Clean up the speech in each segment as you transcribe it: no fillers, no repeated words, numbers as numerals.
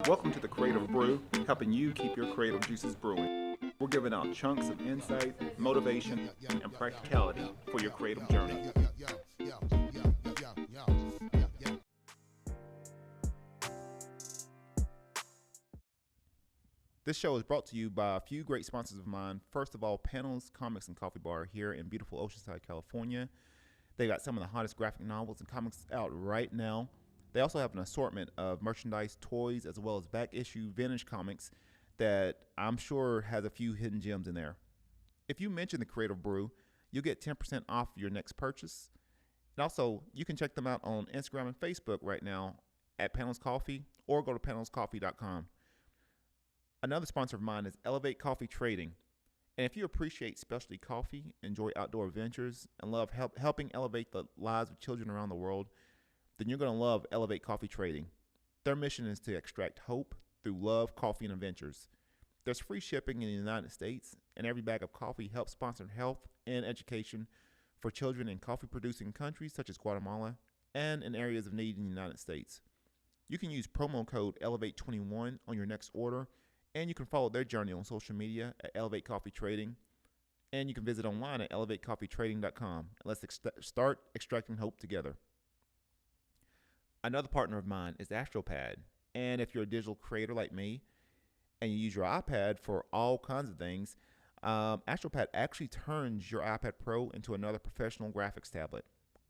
Welcome to the Creative Brew, helping you keep your creative juices brewing. We're giving out chunks of insight, motivation, and practicality for your creative journey. This show is brought to you by a few great sponsors of mine. First of all, Panels Comics and Coffee Bar here in beautiful Oceanside, California. They got some of the hottest graphic novels and comics out right now. They also have an assortment of merchandise, toys, as well as back issue vintage comics that I'm sure has a few hidden gems in there. If you mention the Creative Brew, you'll get 10% off your next purchase. And also, you can check them out on Instagram and Facebook right now at Panels Coffee, or go to panelscoffee.com. Another sponsor of mine is Elevate Coffee Trading. And if you appreciate specialty coffee, enjoy outdoor adventures, and love helping elevate the lives of children around the world, then you're going to love Elevate Coffee Trading. Their mission is to extract hope through love, coffee, and adventures. There's free shipping in the United States, and every bag of coffee helps sponsor health and education for children in coffee-producing countries such as Guatemala and in areas of need in the United States. You can use promo code ELEVATE21 on your next order, and you can follow their journey on social media at Elevate Coffee Trading, and you can visit online at elevatecoffeetrading.com. Let's start extracting hope together. Another partner of mine is Astropad, and if you're a digital creator like me and you use your iPad for all kinds of things, Astropad actually turns your iPad Pro into another professional graphics tablet.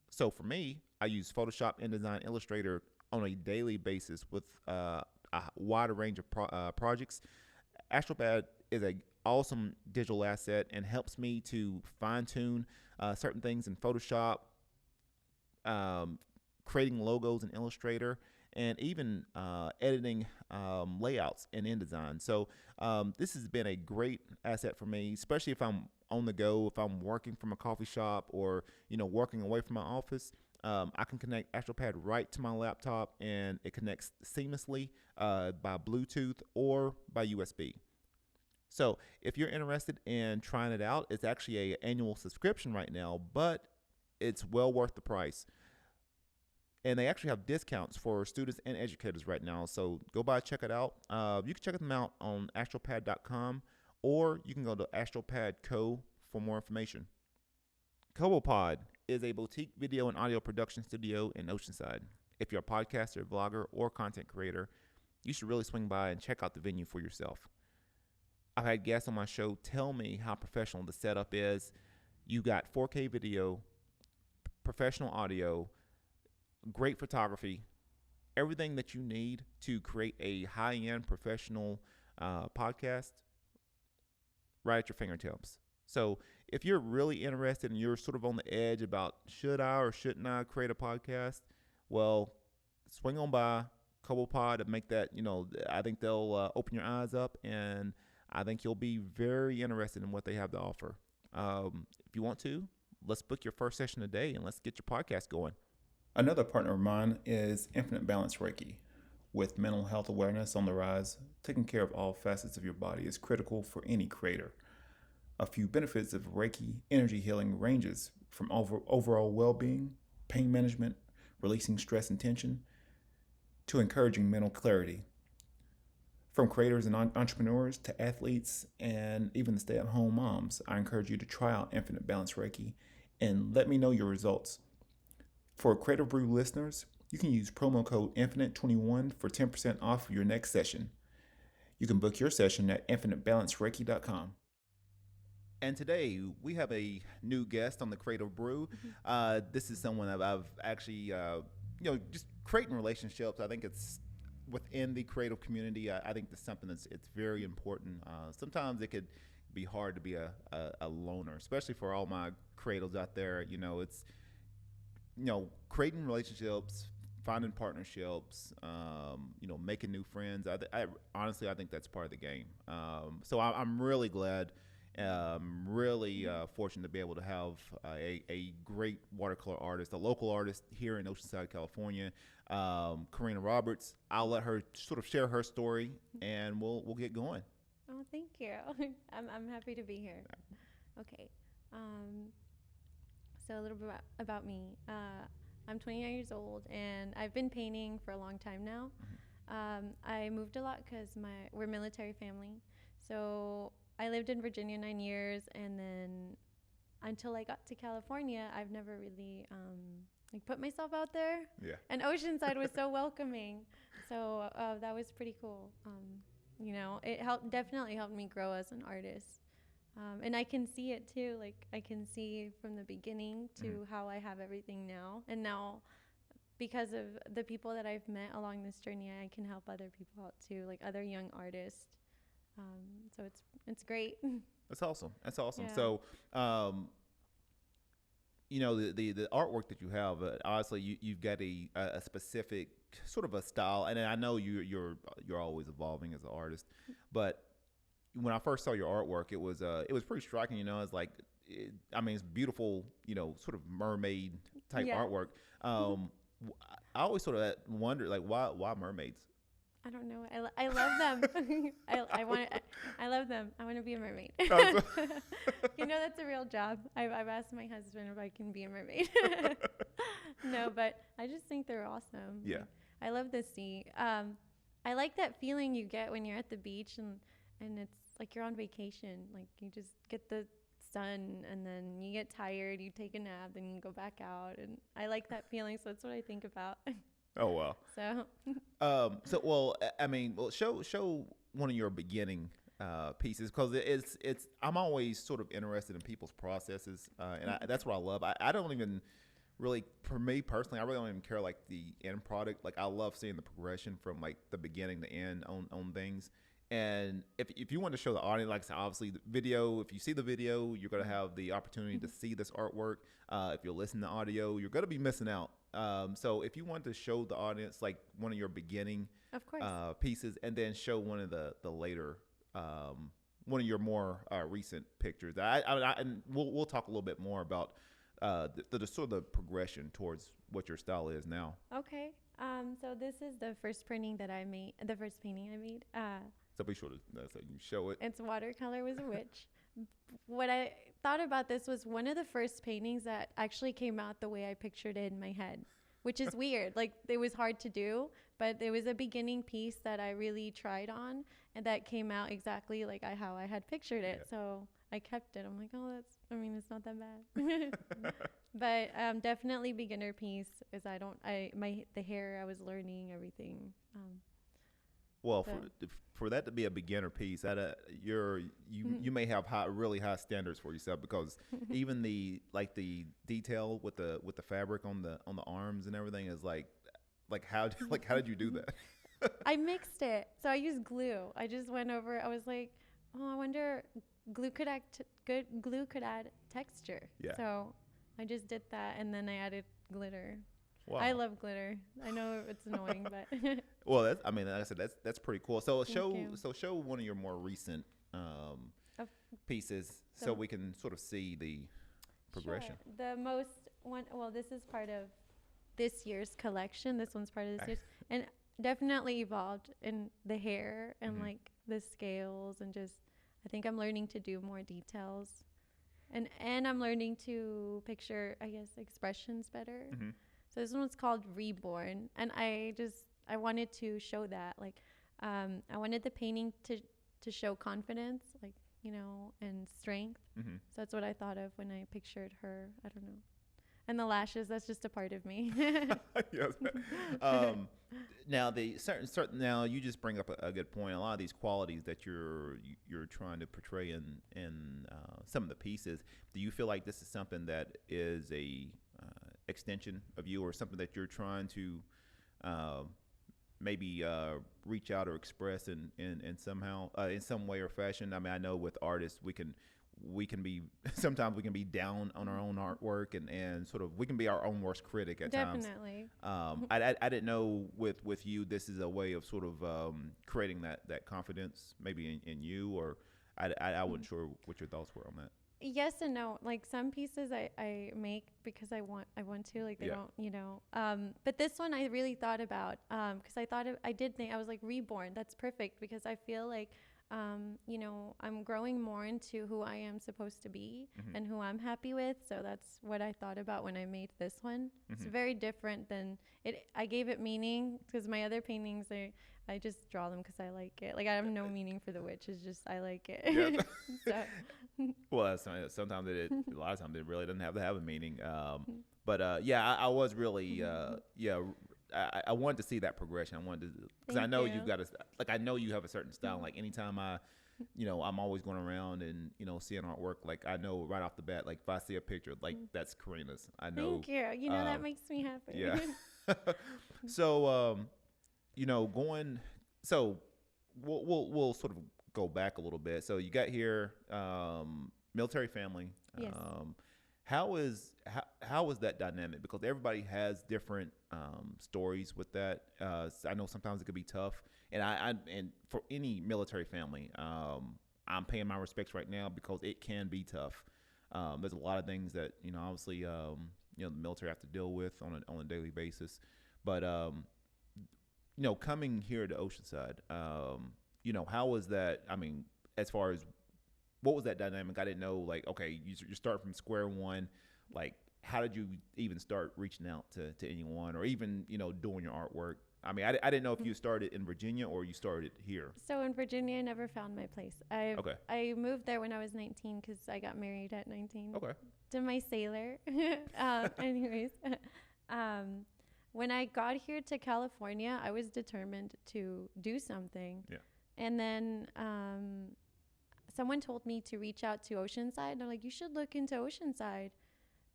So for me, I use Photoshop, InDesign, Illustrator on a daily basis with a wider range of projects. Astropad is an awesome digital asset and helps me to fine-tune certain things in Photoshop, creating logos in Illustrator, and even editing layouts in InDesign. So this has been a great asset for me, especially if I'm on the go, if I'm working from a coffee shop or working away from my office. I can connect Astropad right to my laptop, and it connects seamlessly by Bluetooth or by USB. So if you're interested in trying it out, it's actually an annual subscription right now, but it's well worth the price. And they actually have discounts for students and educators right now. So go by, check it out. You can check them out on astropad.com, or you can go to Astropad Co. for more information. Cobo Pod is a boutique video and audio production studio in Oceanside. If you're a podcaster, vlogger, or content creator, you should really swing by and check out the venue for yourself. I've had guests on my show tell me how professional the setup is. You got 4K video, professional audio, great photography, everything that you need to create a high-end professional podcast right at your fingertips. So if you're really interested and you're sort of on the edge about should I or shouldn't I create a podcast, well, swing on by Cobo Pod and make that, I think they'll open your eyes up, and I think you'll be very interested in what they have to offer. If you want to, let's book your first session today and let's get your podcast going. Another partner of mine is Infinite Balance Reiki. With mental health awareness on the rise, taking care of all facets of your body is critical for any creator. A few benefits of Reiki energy healing ranges from overall well-being, pain management, releasing stress and tension, to encouraging mental clarity. From creators and entrepreneurs to athletes and even the stay-at-home moms, I encourage you to try out Infinite Balance Reiki and let me know your results. For Creative Brew listeners, you can use promo code INFINITE21 for 10% off your next session. You can book your session at infinitebalancereiki.com. And today we have a new guest on the Creative Brew. This is someone that I've actually, just creating relationships. I think it's within the creative community. I think that's something it's very important. Sometimes it could be hard to be a loner, especially for all my creatives out there. It's creating relationships, finding partnerships, making new friends. I honestly, I think that's part of the game. So I'm really glad. Really fortunate to be able to have a great watercolor artist, a local artist here in Oceanside, California, Karina Roberts. I'll let her sort of share her story, and we'll get going. Oh, thank you. I'm happy to be here. Okay. So a little bit about me. I'm 29 years old, and I've been painting for a long time now. I moved a lot because we're military family. So I lived in Virginia 9 years, and then until I got to California, I've never really like put myself out there. Yeah. And Oceanside was so welcoming, so that was pretty cool. It definitely helped me grow as an artist. And I can see it too. Like I can see from the beginning to how I have everything now. And now, because of the people that I've met along this journey, I can help other people out too, like other young artists. So it's great. That's awesome. That's awesome. Yeah. So, the artwork that you have, honestly, you've got a specific sort of a style, and I know you're always evolving as an artist, but when I first saw your artwork, it was pretty striking. It's like, it's beautiful. Sort of mermaid type artwork. I always sort of wonder, like, why mermaids? I don't know. I love them. I love them. I want to be a mermaid. That's a real job. I've asked my husband if I can be a mermaid. No, but I just think they're awesome. Yeah. I love the sea. I like that feeling you get when you're at the beach and it's like you're on vacation. Like you just get the sun and then you get tired, you take a nap, then you go back out. And I like that feeling. So that's what I think about. Oh, wow. So. Show one of your beginning pieces, because it's I'm always sort of interested in people's processes, and that's what I love. I don't even really, for me personally, I really don't even care like the end product. Like I love seeing the progression from like the beginning to end on things. And if you want to show the audience, like I said, obviously the video, if you see the video, you're going to have the opportunity to see this artwork. If you're listening to audio, you're going to be missing out. So if you want to show the audience like one of your beginning Of course. Pieces, and then show one of the later, one of your more recent pictures. And we'll talk a little bit more about the sort of the progression towards what your style is now. Okay. So this is the first printing that I made. The first painting I made. So be sure to so you show it. It's watercolor was a witch. What I thought about this was one of the first paintings that actually came out the way I pictured it in my head, which is weird. Like it was hard to do, but it was a beginning piece that I really tried on, and that came out exactly like how I had pictured it. Yeah. So I kept it. I'm like, oh, it's not that bad. But definitely beginner piece, is the hair I was learning everything. Well, for that to be a beginner piece, you may have really high standards for yourself, because even the detail with the fabric on the arms and everything is like how did you do that? I mixed it. So I used glue. I just went over. I was like, oh, I wonder glue could add texture. Yeah. So I just did that, and then I added glitter. Wow. I love glitter. I know it's annoying, but well, like I said, that's pretty cool. So show one of your more recent pieces, so we can sort of see the progression. Sure. The most one. Well, this is part of this year's collection. This one's part of this year's, and definitely evolved in the hair and like the scales, and just I think I'm learning to do more details, and I'm learning to picture, I guess, expressions better. Mm-hmm. So this one's called Reborn, and I wanted to show that, like, I wanted the painting to show confidence, like, and strength. Mm-hmm. So that's what I thought of when I pictured her. I don't know. And the lashes, that's just a part of me. Yes. Now now you just bring up a good point. A lot of these qualities that you're trying to portray in some of the pieces. Do you feel like this is something that is a extension of you, or something that you're trying to maybe reach out or express in somehow in some way or fashion? I mean, I know with artists we can be sometimes we can be down on our own artwork, and sort of we can be our own worst critic at times. Definitely. I didn't know with you this is a way of sort of creating that confidence maybe in you, or I wasn't sure what your thoughts were on that. Yes and no. Like some pieces I make because I want to, like they don't, but this one I really thought about, because I was like, reborn. That's perfect, because I feel like I'm growing more into who I am supposed to be and who I'm happy with. So that's what I thought about when I made this one. It's very different than it. I gave it meaning because my other paintings, I just draw them because I like it. Like I have no meaning for the witch. It's just I like it. Yep. So. Well, sometimes a lot of times it really doesn't have to have a meaning. But yeah, I was really I wanted to see that progression. I wanted to, because I know you've got I know you have a certain style. Like anytime I'm always going around and seeing artwork. Like I know right off the bat, like if I see a picture, like that's Karina's. I know. Thank you. That makes me happy. Yeah. So going. So we'll sort of go back a little bit. So you got here, military family. Yes. How is that dynamic? Because everybody has different stories with that. I know sometimes it could be tough, and for any military family, I'm paying my respects right now because it can be tough. There's a lot of things that obviously the military have to deal with on a daily basis, but coming here to Oceanside, how was that? I mean, as far as what was that dynamic? I didn't know, like, okay, you start from square one. Like, how did you even start reaching out to anyone or even, doing your artwork? I mean, I didn't know if you started in Virginia or you started here. So in Virginia, I never found my place. I moved there when I was 19 because I got married at 19. Okay. To my sailor. Anyways, when I got here to California, I was determined to do something. Yeah. And then someone told me to reach out to Oceanside. And they're like, you should look into Oceanside.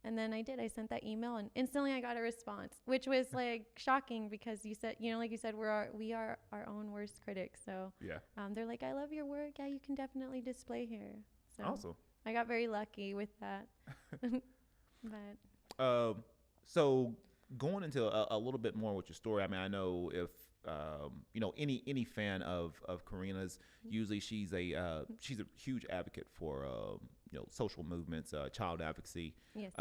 And then I did. I sent that email and instantly I got a response, which was like shocking because you said, like you said, we are our own worst critics. So yeah, they're like, I love your work. Yeah, you can definitely display here. So awesome. I got very lucky with that. But so going into a little bit more with your story, I mean, I know if any fan of Karina's, usually she's a huge advocate for social movements, child advocacy. Yes.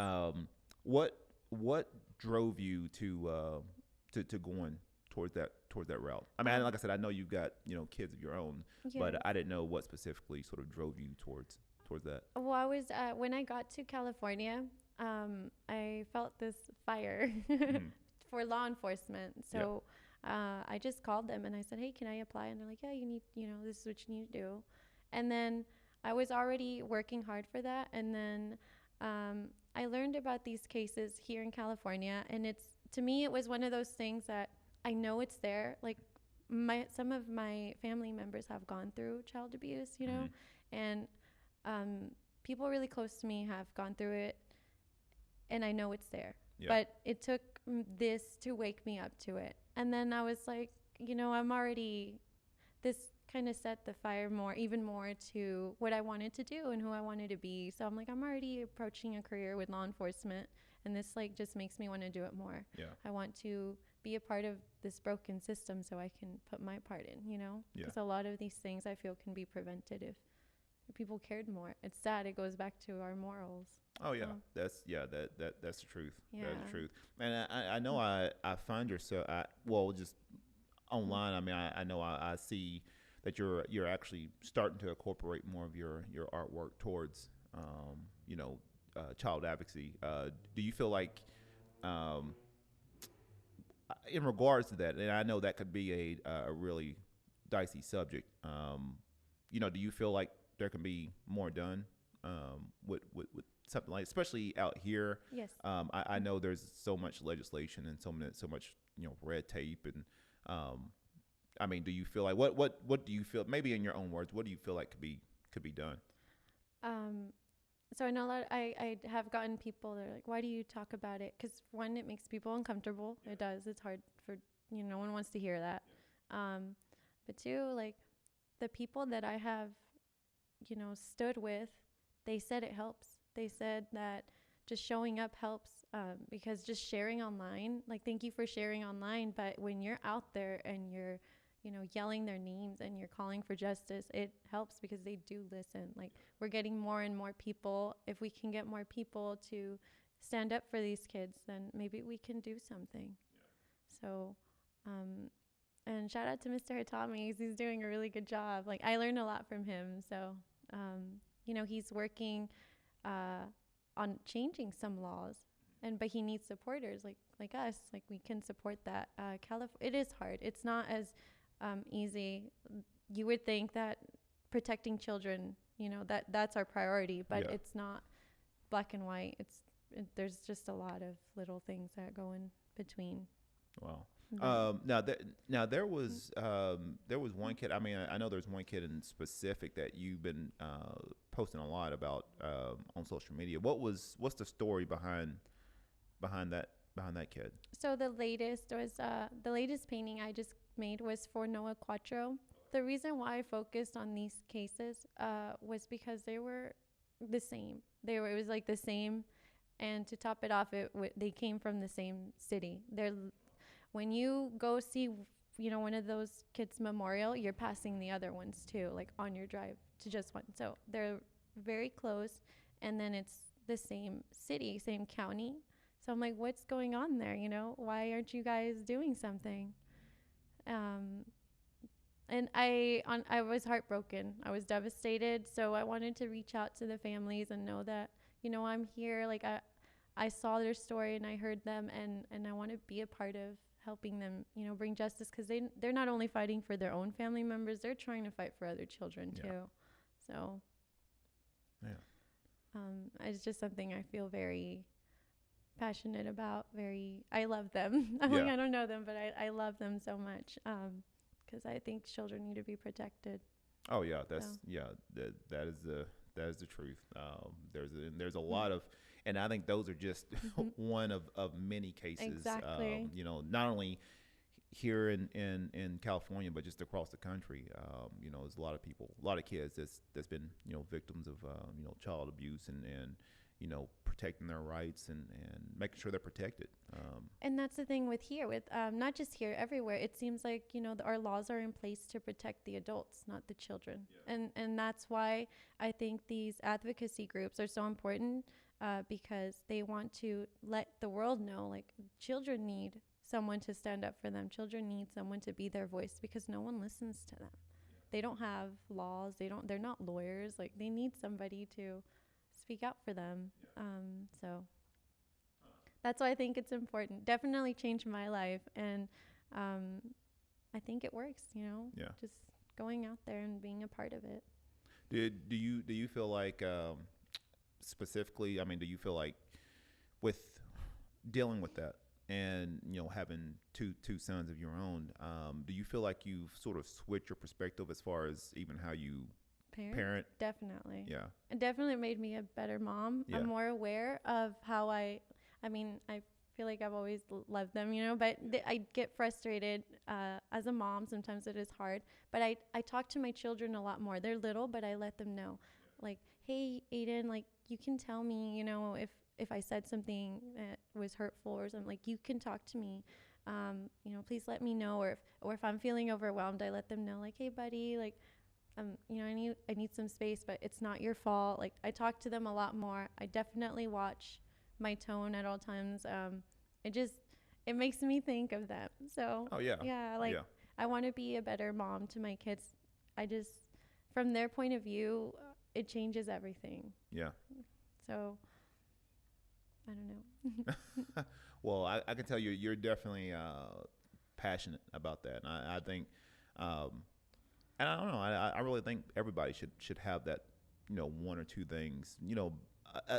What drove you to going towards that route? I mean, like I said, I know you've got kids of your own, but I didn't know what specifically sort of drove you towards that. Well, I was when I got to California, I felt this fire for law enforcement. So. I just called them and I said, hey, can I apply? And they're like, yeah, you need, this is what you need to do. And then I was already working hard for that. And then I learned about these cases here in California. And to me, it was one of those things that I know it's there. Like some of my family members have gone through child abuse, and people really close to me have gone through it. And I know it's there. Yeah. But it took this to wake me up to it. And then I was like, I'm already, this kind of set the fire even more to what I wanted to do and who I wanted to be. So I'm like, I'm already approaching a career with law enforcement. And this just makes me want to do it more. Yeah. I want to be a part of this broken system so I can put my part in, Because a lot of these things I feel can be prevented if people cared more. It's sad. It goes back to our morals. Oh yeah, that's the truth. Yeah. That's the truth. And I know I find yourself just online. I mean, I know I see that you're actually starting to incorporate more of your artwork towards child advocacy. Do you feel like in regards to that, and I know that could be a really dicey subject. Do you feel like there can be more done with something like, especially out here? Yes. I know there's so much legislation and so much red tape, and I mean, do you feel like what do you feel, maybe in your own words, what do you feel like could be done? So I know I have gotten people that are like, why do you talk about it? Because one, it makes people uncomfortable. Yeah. It does. It's hard for no one wants to hear that. Yeah. But two, like the people that I have stood with, they said it helps. They said that just showing up helps, because just sharing online, like, thank you for sharing online, but when you're out there and you're, yelling their names and you're calling for justice, it helps because they do listen. Like, we're getting more and more people. If we can get more people to stand up for these kids, then maybe we can do something. Yeah. So, And shout out to Mr. Hitami. He's doing a really good job. Like, I learned a lot from him. So, he's working on changing some laws, but he needs supporters like us. Like, we can support that. It is hard. It's not as easy. You would think that protecting children, that's our priority, but it's not black and white. There's just a lot of little things that go in between. Wow. There was one kid. I mean, I know there's one kid in specific that you've been posting a lot about on social media. What's the story behind that kid? So the latest painting I just made was for Noah Quattro. The reason why I focused on these cases was because they were the same. It was like the same, and to top it off, they came from the same city. When you go see, one of those kids' memorial, you're passing the other ones too, like on your drive to just one. So they're very close, and then it's the same city, same county. So I'm like, what's going on there? Why aren't you guys doing something? And I was heartbroken. I was devastated. So I wanted to reach out to the families and know that, I'm here. Like, I saw their story and I heard them, and I want to be a part of helping them, bring justice, because they're not only fighting for their own family members, they're trying to fight for other children too. So it's just something I feel very passionate about. I love them. I don't know them, but I love them so much, because I think children need to be protected. Oh yeah, that is the truth. There's a lot of, and I think those are just one of many cases. Exactly. Not only here in California, but just across the country. There's a lot of kids that's been victims of child abuse and protecting their rights and making sure they're protected. And that's the thing with not just here, everywhere. It seems like, our laws are in place to protect the adults, not the children. Yeah. And that's why I think these advocacy groups are so important, because they want to let the world know, like, children need someone to stand up for them. Children need someone to be their voice, because no one listens to them. Yeah. They don't have laws. They're not lawyers. Like, they need somebody to speak out for them. So that's why I think it's important. Definitely changed my life, and I think it works. Just going out there and being a part of it. Do you feel like specifically? I mean, do you feel like with dealing with that and having two sons of your own, do you feel like you've sort of switched your perspective as far as even how you parent? Definitely. Yeah. It definitely made me a better mom. Yeah. I'm more aware of how I feel like I've always loved them, but I get frustrated as a mom. Sometimes it is hard, but I talk to my children a lot more. They're little, but I let them know, like, hey, Aiden, like, you can tell me, if I said something that was hurtful or something, like, you can talk to me. Please let me know. Or if I'm feeling overwhelmed, I let them know, like, hey, buddy, like, I need some space, but it's not your fault. Like, I talk to them a lot more. I definitely watch my tone at all times. It makes me think of them. So I want to be a better mom to my kids. From their point of view, it changes everything. Yeah. So I don't know. Well, I can tell you're definitely passionate about that. And I think, and I don't know, I really think everybody should have that, one or two things,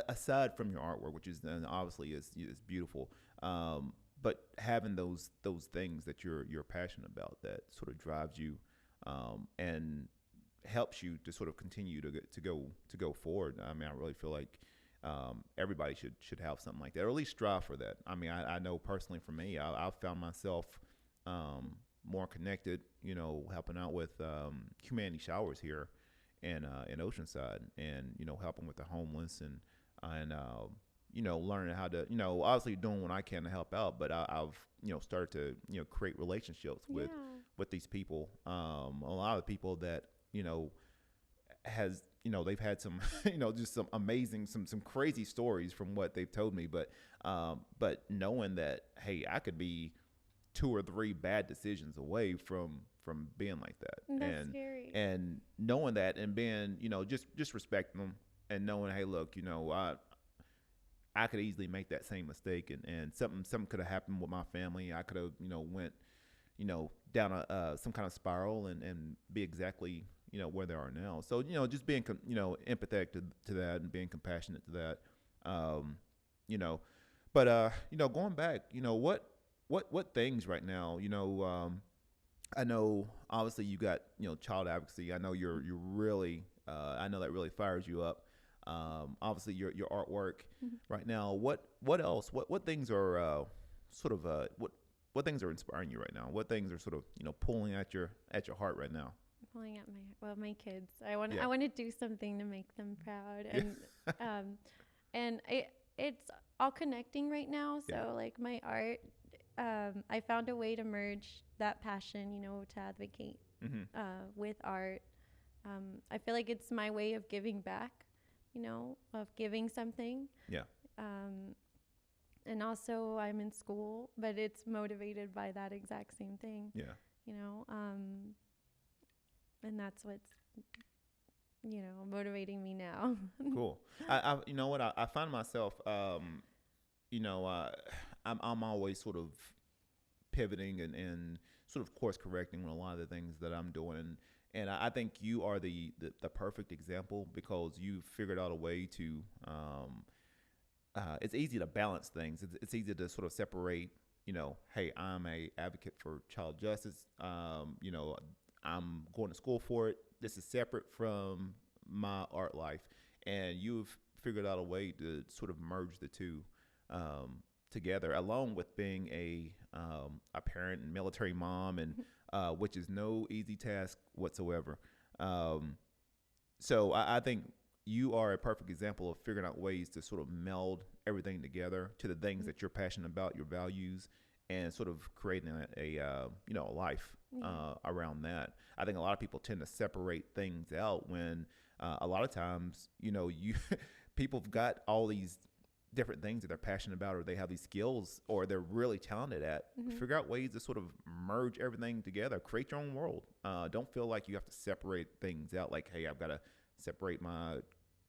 aside from your artwork, which is obviously is beautiful, but having those things that you're passionate about, that sort of drives you, and helps you to sort of continue to go forward. I mean, I really feel like everybody should have something like that, or at least strive for that. I mean, I know personally for me, I've found myself more connected, helping out with Humanity Showers here in Oceanside, and helping with the homeless and learning how to, obviously doing what I can to help out, but I've started to create relationships with these people. A lot of people that they've had some just some amazing, some crazy stories from what they've told me, but knowing that, hey, I could be 2 or 3 bad decisions away from being like that. That's scary. And knowing that and being, just respecting them and knowing, hey, look, I could easily make that same mistake, and something could have happened with my family. I could have, went, down some kind of spiral and be exactly, where they are now. So, just being, empathetic to that and being compassionate to that, but, going back, what things right now, I know obviously you got, child advocacy. I know you're really, I know that really fires you up. Obviously your artwork right now. What else? What things are sort of what things are inspiring you right now? What things are sort of pulling at your heart right now? Pulling at my kids. I want to do something to make them proud, and and it's all connecting right now. So like my art, I found a way to merge that passion, to advocate with art. I feel like it's my way of giving back. Of giving something. Yeah. And also I'm in school, but it's motivated by that exact same thing. Yeah. And that's what's, motivating me now. Cool. I you know what? I find myself, I'm always sort of pivoting and sort of course correcting on a lot of the things that I'm doing. And I think you are the perfect example because you've figured out a way to, it's easy to balance things. It's easy to sort of separate, hey, I'm a advocate for child justice. I'm going to school for it. This is separate from my art life. And you've figured out a way to sort of merge the two together, along with being a parent and military mom, and which is no easy task whatsoever. So I think you are a perfect example of figuring out ways to sort of meld everything together to the things that you're passionate about, your values, and sort of creating a life around that. I think a lot of people tend to separate things out when a lot of times, people have got all these different things that they're passionate about, or they have these skills, or they're really talented at. Figure out ways to sort of merge everything together. Create your own world. Don't feel like you have to separate things out. Like, hey, I've got to separate my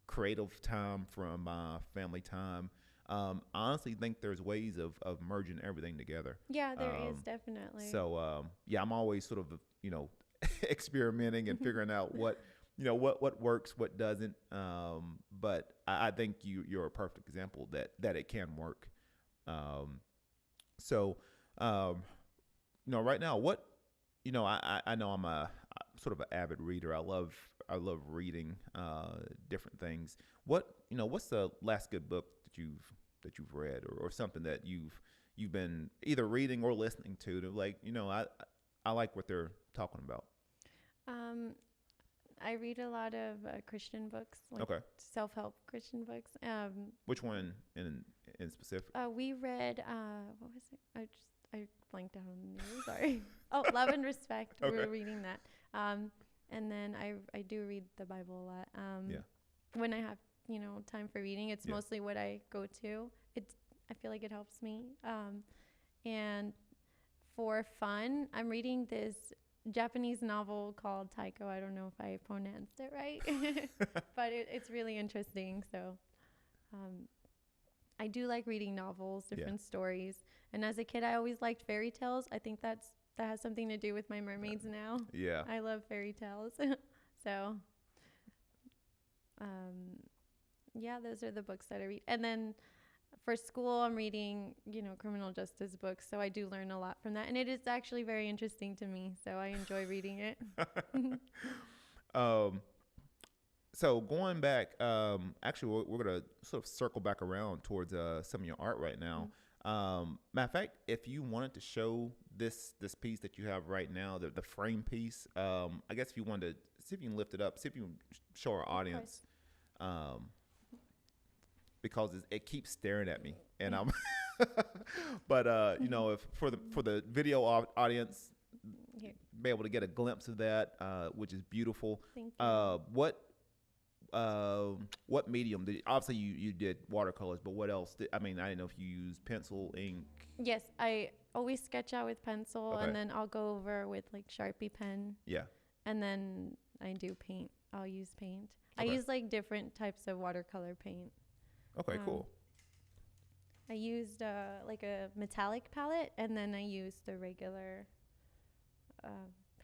creative time from my family time. I honestly think there's ways of merging everything together. Yeah, there is definitely. So I'm always sort of experimenting and figuring out what works, what doesn't. But I think you're a perfect example that it can work. So right now, I know I'm a sort of an avid reader. I love reading different things. What's the last good book that you've read, or something that you've been either reading or listening to like, I like what they're talking about. I read a lot of Christian books, like self-help Christian books. Which one in specific? We read, what was it? I blanked out on the name. Sorry. Oh, Love and Respect. We were reading that. And then I do read the Bible a lot. When I have, time for reading, it's mostly what I go to. I feel like it helps me. And for fun, I'm reading this Japanese novel called Taiko. I don't know if I pronounced it right, but it's really interesting. So I do like reading novels, different stories. And as a kid, I always liked fairy tales. I think that has something to do with my mermaids now. Yeah. I love fairy tales. So those are the books that I read. And then for school, I'm reading, criminal justice books. So I do learn a lot from that. And it is actually very interesting to me. So I enjoy reading it. So going back, actually, we're going to sort of circle back around towards some of your art right now. Matter of fact, if you wanted to show this piece that you have right now, the frame piece, I guess if you wanted to see if you can lift it up, see if you can show our audience. Because it keeps staring at me, and I'm. But if for the video audience, be able to get a glimpse of that, which is beautiful. Thank you. what medium did obviously you did watercolors, but what else? I mean, I didn't know if you used pencil, ink. Yes, I always sketch out with pencil, Okay. and then I'll go over with like Sharpie pen, Yeah. and then I do paint. I'll use paint. I Okay. use like different types of watercolor paint. Okay. Cool. I used like a metallic palette, and then I used the regular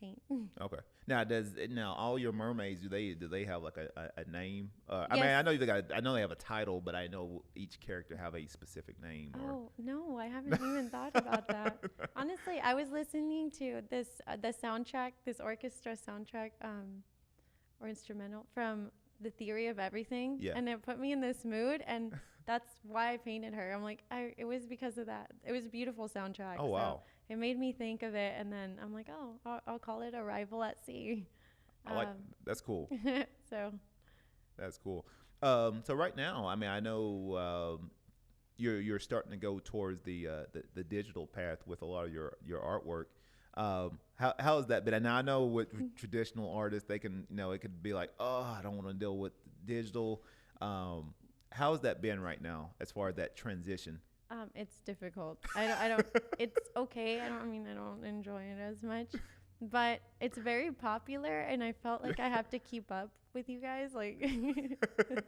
paint. Okay. Now all your mermaids do they have like a name? I mean, Yes. I know they have a title, but I know each character have a specific name. Or Oh no, I haven't even thought about that. Honestly, I was listening to this the soundtrack, this orchestra soundtrack, or instrumental from The Theory of Everything, Yeah. and it put me in this mood, and that's why I painted her. I'm like, it was because of that. It was a beautiful soundtrack. Oh wow. So it made me think of it, and then I'm like, oh, I'll call it Arrival at Sea. I like that's cool. So That's cool. So right now, I mean, I know you're starting to go towards the digital path with a lot of your artwork. How has that been? And I know with traditional artists, they can, it could be like, oh, I don't want to deal with digital. How has that been right now as far as that transition? it's difficult. I don't. It's okay. I don't enjoy it as much, but it's very popular, and I felt like I have to keep up with you guys, like, because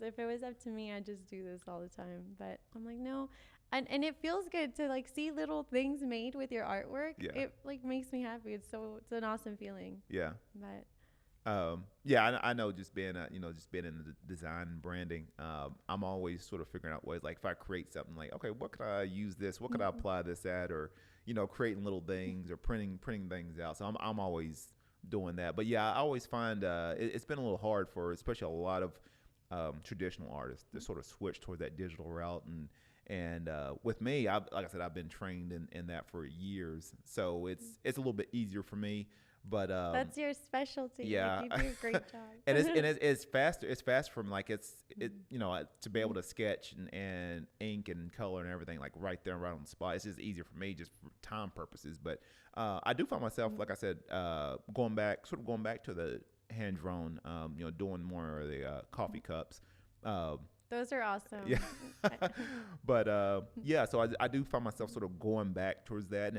if it was up to me, I'd just do this all the time. But I'm like, no, and it feels good to like see little things made with your artwork. Yeah. It like makes me happy. It's an awesome feeling. Yeah. But Yeah, I know just being just being in the design and branding, I'm always sort of figuring out ways, like if I create something like, okay, what could I use this? What could I apply this at? Or, creating little things or printing things out. So I'm always doing that. But yeah, I always find it's been a little hard for especially a lot of traditional artists to sort of switch towards that digital route. And with me, like I said, I've been trained in that for years. So it's a little bit easier for me. But that's your specialty. Yeah. Like, you do a great job. and it's faster. It's faster from like to be able to sketch and ink and color and everything like right there, right on the spot. It's just easier for me just for time purposes. But I do find myself, like I said, going back to the hand drawn. Doing more of the coffee cups. Those are awesome. Yeah. But yeah, so I do find myself sort of going back towards that,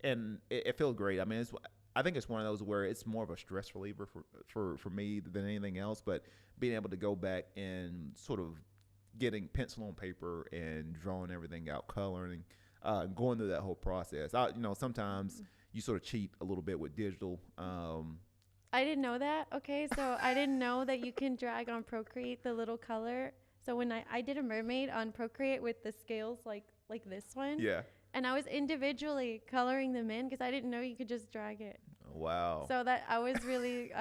and it feels great. I mean, I think it's one of those where it's more of a stress reliever for me than anything else. But being able to go back and sort of getting pencil on paper and drawing everything out, coloring, going through that whole process. Sometimes you sort of cheat a little bit with digital. I didn't know that. Okay, so I didn't know that you can drag on Procreate the little color. So when I did a mermaid on Procreate with the scales like this one. Yeah. And I was individually coloring them in because I didn't know you could just drag it. Wow. So that I was really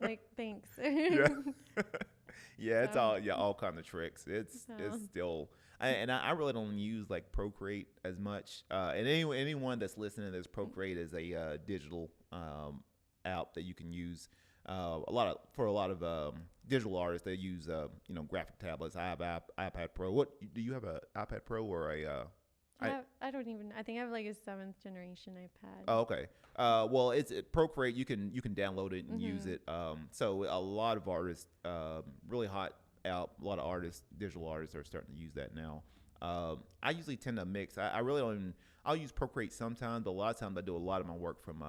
like, thanks. Yeah. Yeah, it's all kinds of tricks. It's still, and I really don't use like Procreate as much. And anyone that's listening, there's Procreate is a digital app that you can use. A lot of digital artists, they use graphic tablets. I have iPad Pro. What do you have, a iPad Pro or a? I don't even. I think I have like a 7th generation iPad. Oh, okay. Well, it's Procreate. You can download it and use it. So a lot of artists, really hot out. A lot of artists, digital artists, are starting to use that now. I usually tend to mix. I really don't even. I'll use Procreate sometimes, but a lot of times I do a lot of my work from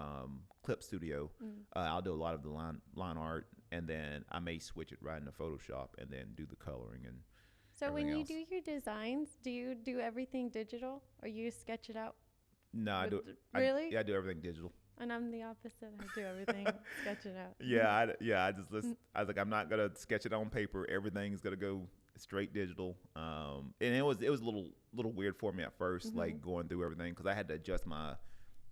Clip Studio. I'll do a lot of the line art, and then I may switch it right into Photoshop, and then do the coloring and. So when you else. do your designs, do you do everything digital or you sketch it out? No, I do. Really? I do everything digital. And I'm the opposite. I do everything sketch it out. I just listen. I was like, I'm not gonna sketch it on paper. Everything's gonna go straight digital. And it was a little weird for me at first, like going through everything, because I had to adjust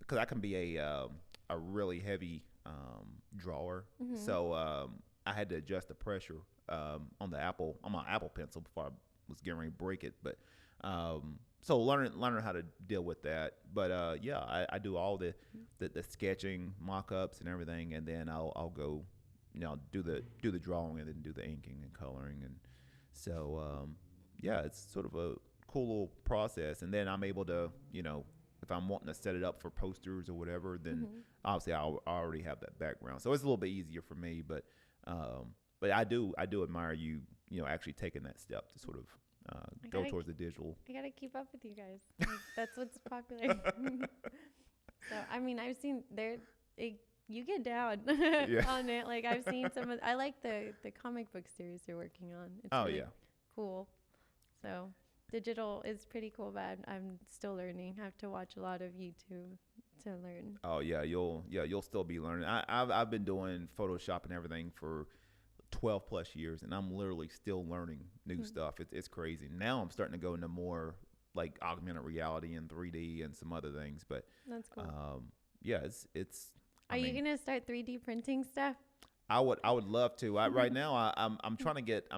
because I can be a really heavy drawer. So I had to adjust the pressure on my Apple Pencil before I was getting ready to break it. But so learning how to deal with that. But I do all the sketching, mock-ups, and everything, and then I'll go, do the drawing and then do the inking and coloring, and so it's sort of a cool little process. And then I'm able to, if I'm wanting to set it up for posters or whatever, then obviously I already have that background, so it's a little bit easier for me. But But I do admire you, actually taking that step to sort of go towards the digital. I gotta keep up with you guys. Like, that's what's popular. So I mean, I've seen you get down on it. Like I've seen I like the comic book series you're working on. It's really cool. So digital is pretty cool, but I'm still learning. I have to watch a lot of YouTube to learn. Oh yeah, you'll still be learning. I've been doing Photoshop and everything for 12 plus years, and I'm literally still learning new stuff. It's crazy. Now I'm starting to go into more like augmented reality and 3D and some other things. But that's cool. Yeah, it's. Are you gonna start 3D printing stuff? I would love to. Right now I'm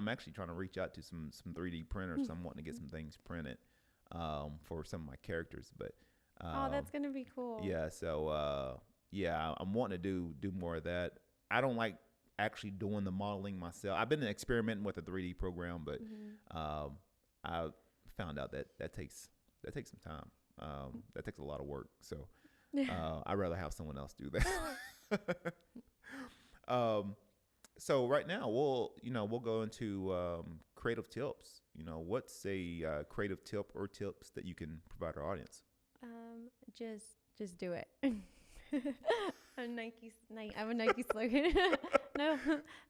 actually trying to reach out to some 3D printers. So I'm wanting to get some things printed for some of my characters. But that's gonna be cool. Yeah. So I'm wanting to do more of that. I don't like actually doing the modeling myself. I've been experimenting with a 3D program, but I found out that takes some time. That takes a lot of work. So I'd rather have someone else do that. So right now we'll go into creative tips. What's a creative tip or tips that you can provide our audience? Just do it. I'm a Nike slogan. No,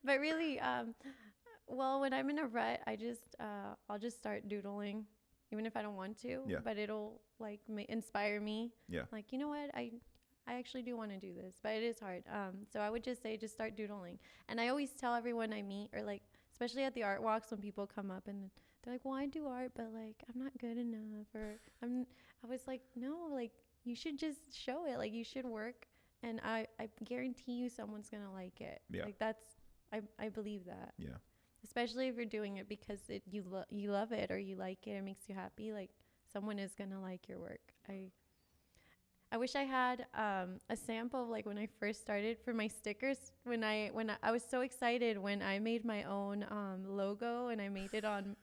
but really, when I'm in a rut, I'll just start doodling, even if I don't want to. Yeah. But it'll like inspire me. Yeah. Like, you know what, I actually do want to do this, but it is hard. So I would just say, just start doodling. And I always tell everyone I meet, or like, especially at the art walks, when people come up and they're like, well, I do art, but like, I'm not good enough, or I was like, no, like, you should just show it. Like, you should work, and I guarantee you someone's gonna like it. Yeah. Like, I believe that. Yeah. Especially if you're doing it because you love it, or you like it makes you happy. Like, someone is gonna like your work. I wish I had a sample of like when I first started for my stickers. When I was so excited when I made my own logo, and I made it on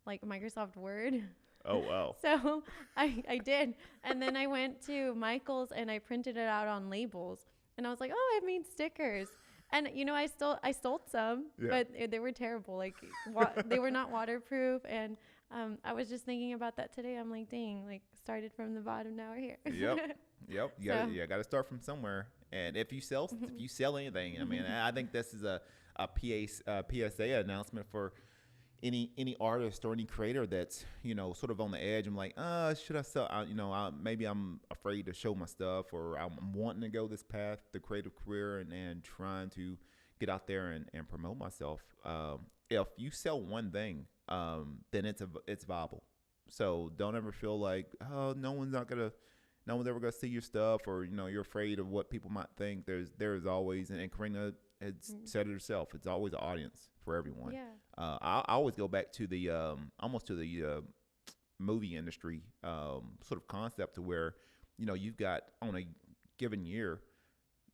like Microsoft Word. Oh, wow. So I did. And then I went to Michael's and I printed it out on labels. And I was like, oh, I made stickers. And, I sold some, but they were terrible. Like, they were not waterproof. And I was just thinking about that today. I'm like, dang, like, started from the bottom, now we're here. Yep. You got to start from somewhere. And if you sell anything, I mean, I think this is a PSA announcement for any artist or any creator that's sort of on the edge. I'm like, should I sell? Maybe I'm afraid to show my stuff, or I'm wanting to go this path, the creative career, and trying to get out there and promote myself. If you sell one thing, then it's viable. So don't ever feel like, oh, no one's ever gonna see your stuff, or you're afraid of what people might think. There's always, and Karina has said it herself, it's always an audience for everyone. Yeah. I always go back to the almost to the movie industry sort of concept, to where you've got on a given year,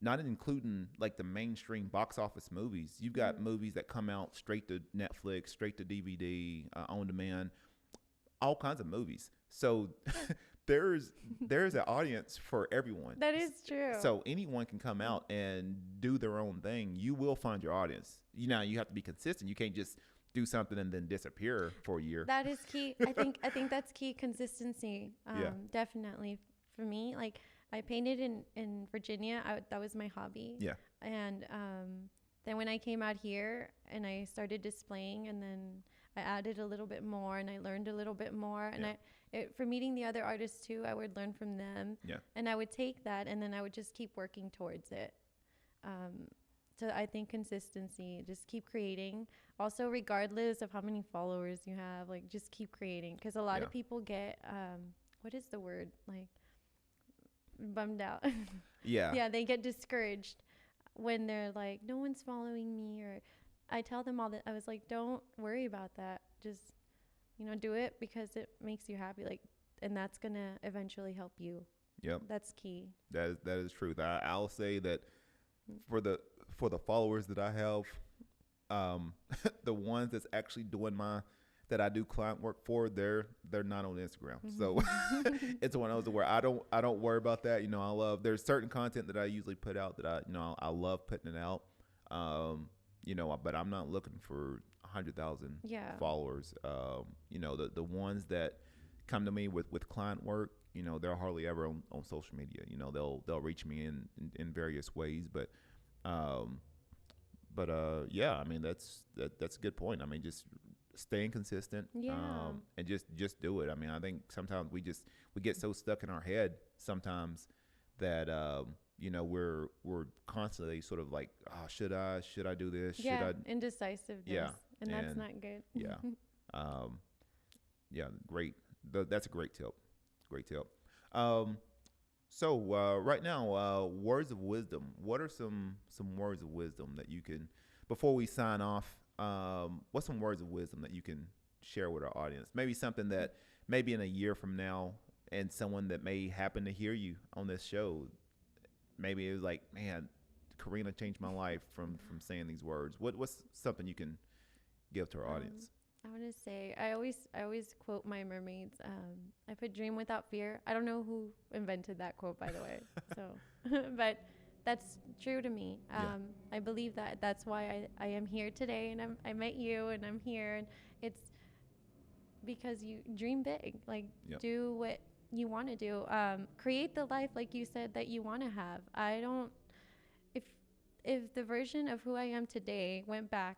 not including like the mainstream box office movies, you've got movies that come out straight to Netflix, straight to DVD, on demand, all kinds of movies. So there's an audience for everyone. That is true. So anyone can come out and do their own thing. You will find your audience. You have to be consistent. You can't just do something and then disappear for a year. That is key. I think that's key. Consistency. Definitely for me. Like, I painted in Virginia. That was my hobby. Yeah. And then when I came out here and I started displaying, and then I added a little bit more, and I learned a little bit more, and for meeting the other artists too, I would learn from them. Yeah. And I would take that, and then I would just keep working towards it. So I think consistency, just keep creating. Also, regardless of how many followers you have, like, just keep creating. Because a lot of people get, what is the word? Like, bummed out. Yeah, they get discouraged when they're like, no one's following me. Or I tell them all that. I was like, don't worry about that. Just, do it because it makes you happy. Like, and that's going to eventually help you. Yep. That's key. That is truth. I'll say that for the followers that I have, the ones that's actually doing that I do client work for, they're not on Instagram. So it's one of those where I don't worry about that. There's certain content that I usually put out that I love putting it out. but I'm not looking for 100,000 Yeah. followers. The ones that come to me with client work, they're hardly ever on social media. They'll reach me in various ways, um, yeah, I mean, that's a good point. I mean, just staying consistent, Yeah. and just do it. I mean, I think sometimes we get so stuck in our head sometimes that, we're constantly sort of like, oh, should I do this? Yeah. Should I? Indecisiveness. Yeah. And that's And not good. yeah. Yeah, great. That's a great tip. Great tip. So right now, words of wisdom. What are some words of wisdom that you can, before we sign off? What's some words of wisdom that you can share with our audience? Maybe something that maybe in a year from now, and someone that may happen to hear you on this show, maybe it was like, man, Karina changed my life from saying these words. What's something you can give to our audience? I want to say I always quote my mermaids. I put dream without fear. I don't know who invented that quote, by the way. So, but that's true to me. I believe that. That's why I am here today, and I met you, and I'm here, and it's because you dream big. Like, do what you want to do. Create the life, like you said, that you want to have. If the version of who I am today went back,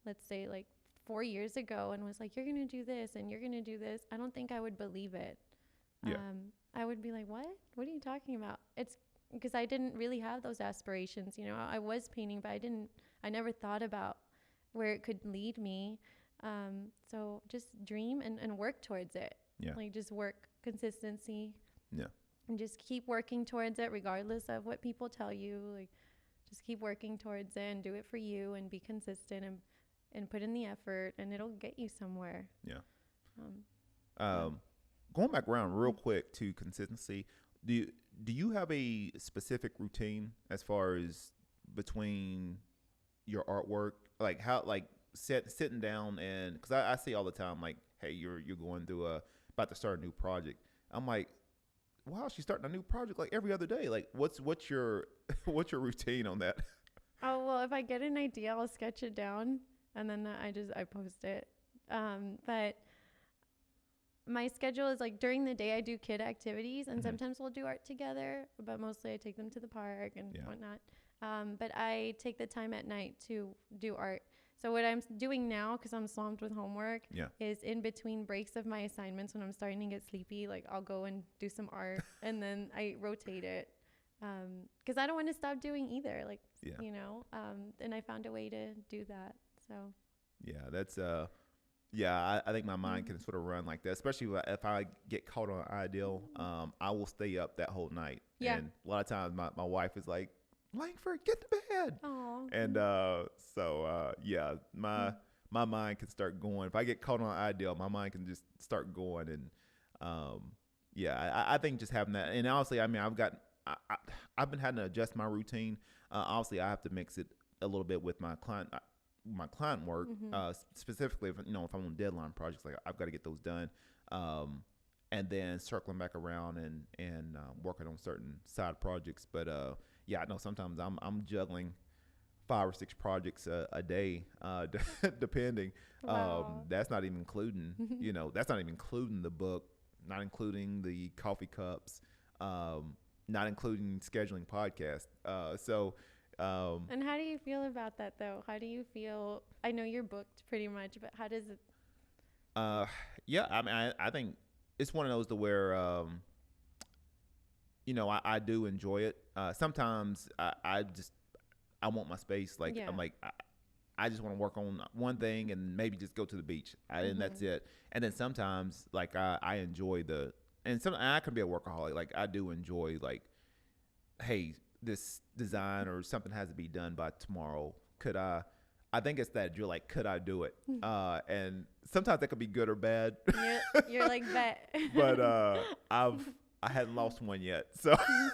let's say like 4 years ago, and was like, you're going to do this and you're going to do this, I don't think I would believe it. Yeah. I would be like, what are you talking about? It's because I didn't really have those aspirations. I was painting, but I never thought about where it could lead me. So just dream and work towards it. Yeah. Like, just work, consistency. Yeah. And just keep working towards it regardless of what people tell you. Like, just keep working towards it and do it for you, and be consistent, and put in the effort, and it'll get you somewhere. Yeah. Going back around real quick to consistency, do you have a specific routine as far as between your artwork, like how, like sitting down, and because I see all the time, like, hey, you're going through about to start a new project. I'm like, wow, she's starting a new project like every other day. Like, what's your what's your routine on that? Oh, well, if I get an idea, I'll sketch it down, and then I post it. But my schedule is like, during the day I do kid activities, and sometimes we'll do art together, but mostly I take them to the park and whatnot. But I take the time at night to do art. So what I'm doing now, because I'm swamped with homework, is in between breaks of my assignments, when I'm starting to get sleepy, like, I'll go and do some art, and then I rotate it. Because I don't want to stop doing either. Like, and I found a way to do that. So. Yeah, that's I think my mind can sort of run like that, especially if I get caught on an ideal. I will stay up that whole night. Yeah. And a lot of times my wife is like, Langford, get to bed. Aww. And my mind can start going. If I get caught on an ideal, my mind can just start going. And I think just having that, and honestly, I mean, I've been having to adjust my routine. Obviously, I have to mix it a little bit with my client work, specifically if I'm on deadline projects, like I've got to get those done, and then circling back around and working on certain side projects. But I know sometimes I'm juggling 5 or 6 projects a day, depending. Wow. That's not even including, that's not even including the book, not including the coffee cups, not including scheduling podcasts. And how do you feel about that, though? How do you feel? I know you're booked pretty much, but how does it? I mean, I think it's one of those to where, I do enjoy it. Sometimes I want my space. Like, I'm like, I just want to work on one thing and maybe just go to the beach. And that's it. And then sometimes, like, I enjoy and I can be a workaholic. Like, I do enjoy, like, hey, this design or something has to be done by tomorrow. I think it's that you're like, could I do it? And sometimes that could be good or bad. You're like, bet. But I hadn't lost one yet. So, I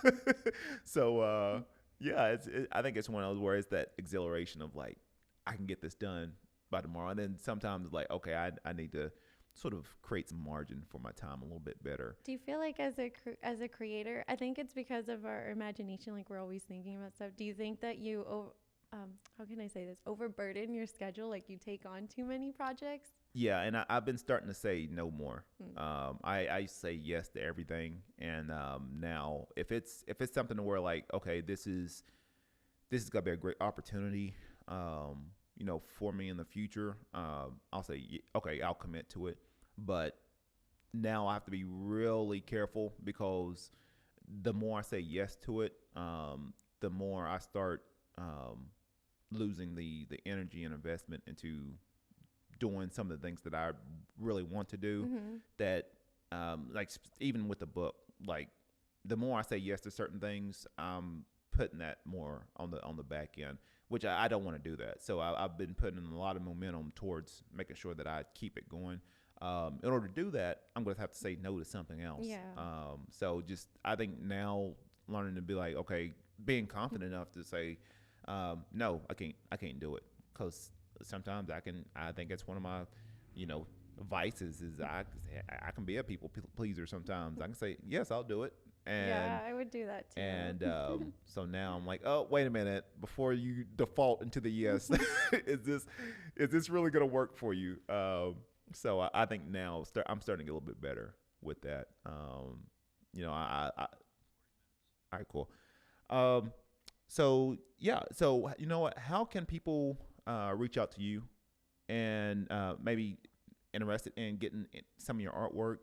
think it's one of those where it's that exhilaration of like, I can get this done by tomorrow. And then sometimes like, okay, I need to sort of create some margin for my time a little bit better. Do you feel like as a creator, I think it's because of our imagination, like we're always thinking about stuff. Do you think that how can I say this? Overburden your schedule, like you take on too many projects. Yeah, and I've been starting to say no more. Mm. I used to say yes to everything, and now if it's something where like, okay, this is gonna be a great opportunity, for me in the future. I'll say okay, I'll commit to it. But now I have to be really careful because the more I say yes to it, the more I start losing the energy and investment into doing some of the things that I really want to do. Mm-hmm. That like even with the book, like the more I say yes to certain things, I'm putting that more on the back end, which I don't want to do that. So I've been putting in a lot of momentum towards making sure that I keep it going. In order to do that, I'm going to have to say no to something else. Yeah. So just I think now learning to be like, okay, being confident enough to say, no, I can't do it, because sometimes I think it's one of my, vices is I can be a people pleaser sometimes. I can say yes, I'll do it. And yeah, I would do that too. and so now I'm like, oh, wait a minute, before you default into the yes, is this really gonna work for you? So I think now I'm starting to get a little bit better with that. All right, cool. So yeah, so you know what? How can people reach out to you and maybe interested in getting some of your artwork,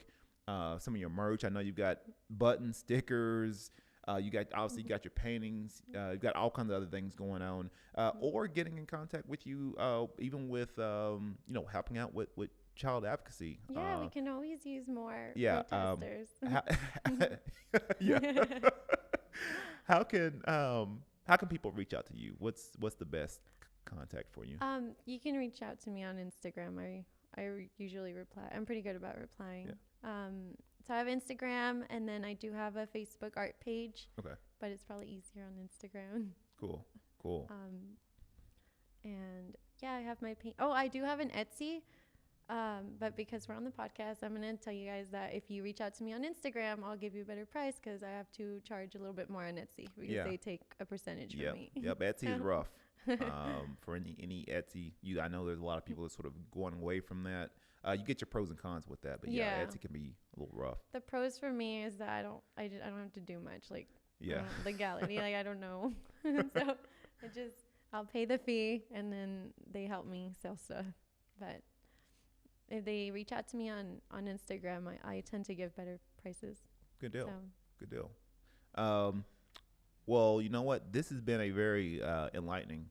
some of your merch? I know you've got buttons, stickers. You got your paintings. You've got all kinds of other things going on, or getting in contact with you, even with helping out with child advocacy. Yeah, we can always use more Yeah. protesters. Yeah. How can people reach out to you? What's the best contact for you? You can reach out to me on Instagram. I usually reply. I'm pretty good about replying. Yeah. So I have Instagram, and then I do have a Facebook art page. Okay. But it's probably easier on Instagram. Cool. And yeah, I have my paint. Oh, I do have an Etsy. But because we're on the podcast, I'm going to tell you guys that if you reach out to me on Instagram, I'll give you a better price, because I have to charge a little bit more on Etsy because they take a percentage from me. Yep. Etsy is rough. For any Etsy, I know there's a lot of people that sort of going away from that. You get your pros and cons with that, but Etsy can be a little rough. The pros for me is that I don't have to do much, like legality. Like I don't know, so I'll pay the fee, and then they help me sell stuff. But if they reach out to me on Instagram, I tend to give better prices. Good deal. Good deal. Well, you know what? This has been a very enlightening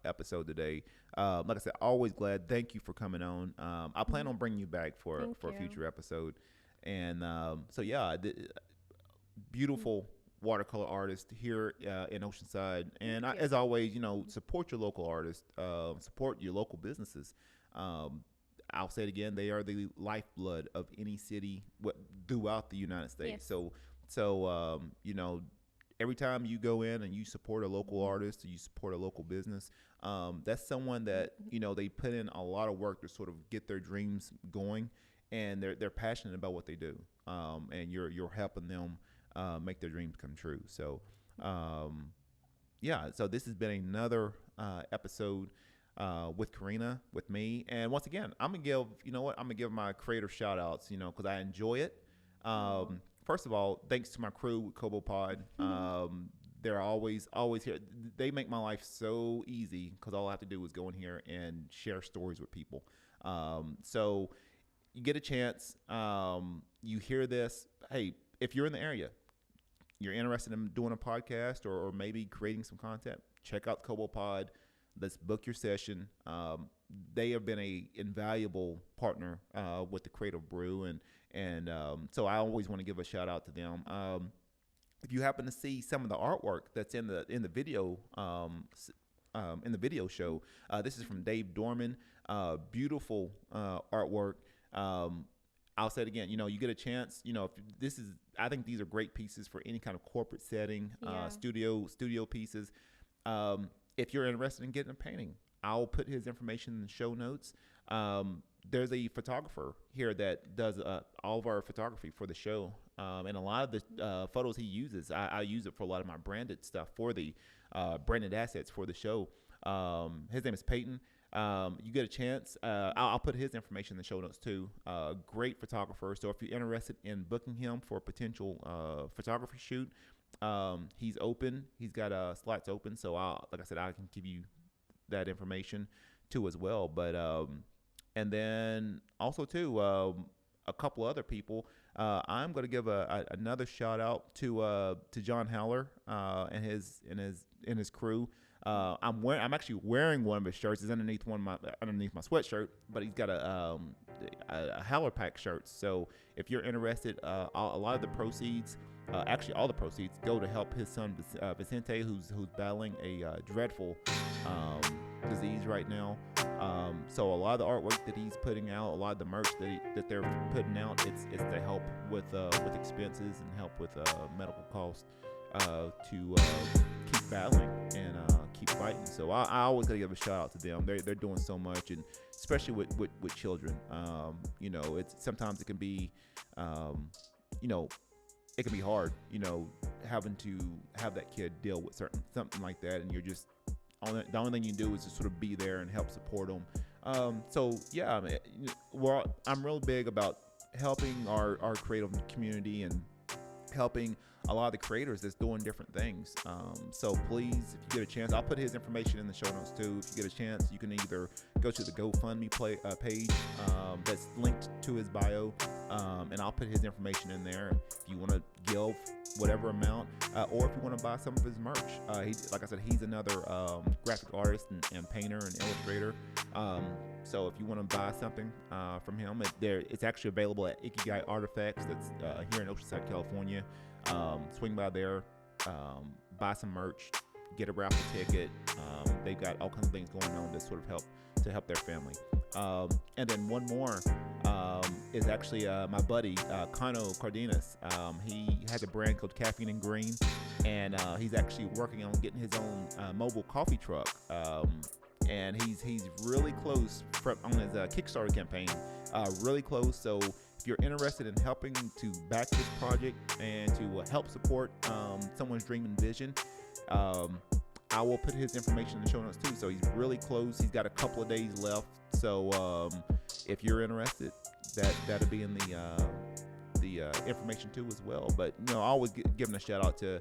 episode today. Like I said, always glad. Thank you for coming on. I plan on bringing you back for a future episode. And beautiful watercolor artist here in Oceanside. And as always, support your local artists, support your local businesses. I'll say it again, they are the lifeblood of any city throughout the United States. Yes. So every time you go in and you support a local artist, or you support a local business, that's someone that, they put in a lot of work to sort of get their dreams going, and they're passionate about what they do. And you're helping them make their dreams come true. So, so this has been another episode with Karina, with me. And once again, I'm going to give my creator shout outs, because I enjoy it. First of all, thanks to my crew with Cobo Pod. They're always here. They make my life so easy, because all I have to do is go in here and share stories with people. So you get a chance, you hear this. Hey, if you're in the area, you're interested in doing a podcast or maybe creating some content, check out Cobo Pod. Let's book your session. They have been a invaluable partner with the Creative Brew, and so I always want to give a shout out to them. If you happen to see some of the artwork that's in the video show, this is from Dave Dorman. Beautiful artwork. I'll say it again. You get a chance. I think these are great pieces for any kind of corporate setting, studio pieces. If you're interested in getting a painting, I'll put his information in the show notes. There's a photographer here that does all of our photography for the show. And a lot of the photos he uses, I use it for a lot of my branded stuff for the branded assets for the show. His name is Peyton. You get a chance. I'll put his information in the show notes too. Great photographer. So if you're interested in booking him for a potential photography shoot, he's open. He's got slots open. So like I said, I can give you that information too as well. But and then also too, a couple other people. I'm going to give another shout out to John Howler and his crew. I'm actually wearing one of his shirts. It's underneath my sweatshirt, but he's got a Howler Pack shirt. So if you're interested, a lot of the proceeds, actually all the proceeds, go to help his son Vicente, who's battling a dreadful disease right now. So a lot of the artwork that he's putting out, a lot of the merch that they're putting out, it's to help with expenses and help with medical costs to keep battling and keep fighting. So I always gotta give a shout out to them. They're doing so much, and especially with children. Sometimes it can be it can be hard, having to have that kid deal with something like that, and you're just the only thing you can do is just sort of be there and help support them. So yeah, I mean, I'm real big about helping our creative community and helping a lot of the creators that's doing different things. So please, if you get a chance, I'll put his information in the show notes too. If you get a chance, you can either go to the GoFundMe page that's linked to his bio, and I'll put his information in there if you want to give whatever amount, or if you want to buy some of his merch. Like I said, he's another graphic artist and painter and illustrator. So if you want to buy something from him, it's actually available at Ikigai Artifacts. That's here in Oceanside, California. Swing by there, buy some merch, get a raffle ticket. They've got all kinds of things going on to sort of help their family. And then one more is actually my buddy Kano Cardenas. He has a brand called Caffeine and Green, and he's actually working on getting his own mobile coffee truck. And he's really close on his Kickstarter campaign, really close. So if you're interested in helping to back this project and to help support someone's dream and vision, I will put his information in the show notes too. So he's really close. He's got a couple of days left. So if you're interested, that'll be in the information too as well. But I always give him a shout out to.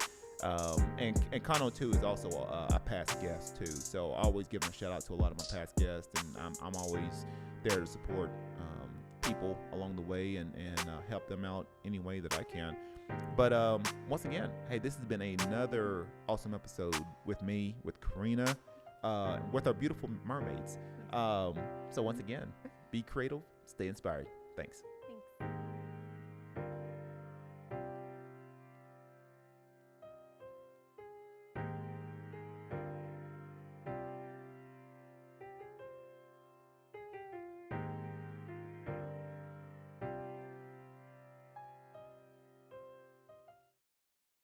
And Kano too is also a past guest too, so I always give him a shout out to a lot of my past guests, and I'm always there to support people along the way and help them out any way that I can. But once again, hey, this has been another awesome episode with me, with Karina, with our beautiful mermaids. So once again, be creative, stay inspired. Thanks.